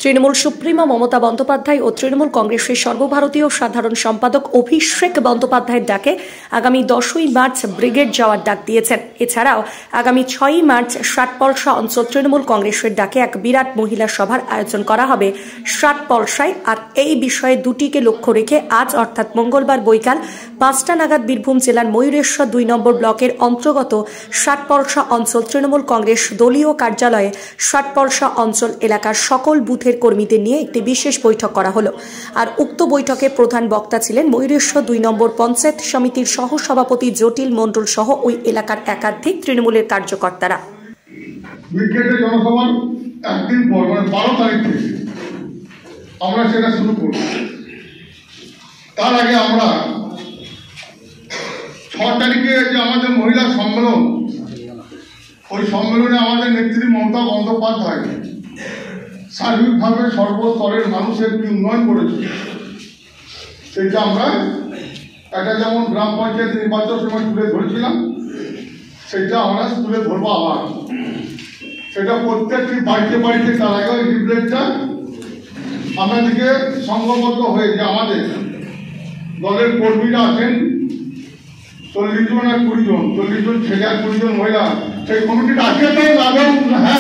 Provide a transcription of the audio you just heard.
Trinamool supremo Mamata Bandyopadhyay ও তৃণমূল কংগ্রেসের সর্বভারতীয় সাধারণ সম্পাদক অভিষেক বন্দ্যোপাধ্যায়ের ডাকে আগামী 10ই মার্চ ব্রিগেড যাওয়ার ডাক দিয়েছেন। এছাড়াও আগামী 6ই মার্চ ষাটপলসা অঞ্চল তৃণমূল কংগ্রেসের ডাকে এক বিরাট মহিলা সভার আয়োজন করা হবে ষাটপলসায়। আর এই বিষয়ে দুটিকে লক্ষ্য রেখে আজ অর্থাৎ মঙ্গলবার বৈকাল 5টা নাগাদ বীরভূম জেলার ময়ূরেশ্বর 2 নম্বর ব্লকের অন্তর্গত ষাটপলসা অঞ্চল তৃণমূল কংগ্রেস দলীয় কার্যালয়ে ষাটপলসা অঞ্চল এলাকার সকল বুথের কর্মীদের নিয়ে একটি বিশেষ বৈঠক করা হলো। আর উক্ত বৈঠকে প্রধান বক্তা ছিলেন ময়ূরেশ্বর 2 নম্বর পঞ্চায়েত সমিতির সহ সভাপতি জটিল মণ্ডল সহ ওই এলাকার একাধিক তৃণমূলের কার্যকর্তারা। ব্রিগেডের জনসভা একদিন পর মানে 12 তারিখ থেকে আমরা সেটা শুরু করব। তার আগে আমরা 6 তারিখে যে আমাদের মহিলা সম্মেলন, ওই সম্মেলনে আমাদের নেত্রী মমতা বন্দ্যোপাধ্যায় সার্বিকভাবে সর্বস্তরের মানুষের কি উন্নয়ন করেছে সেটা আমরা একটা যেমন গ্রাম পঞ্চায়েত নির্বাচন সময় তুলে ধরেছিলাম, সেটা আমরা তুলে ধরবো আবার। সেটা প্রত্যেকটি বাড়িতে বাড়িতে তার আগে ওই লিফলেটটা আমাদেরকে সংঘবদ্ধ হয়ে যে আমাদের দলের কর্মীরা আছেন 40 জন আর 20 জন, 40 জন ছেলে আর 20 জন মহিলা, সেই কমিটিটা আজকে তো হ্যাঁ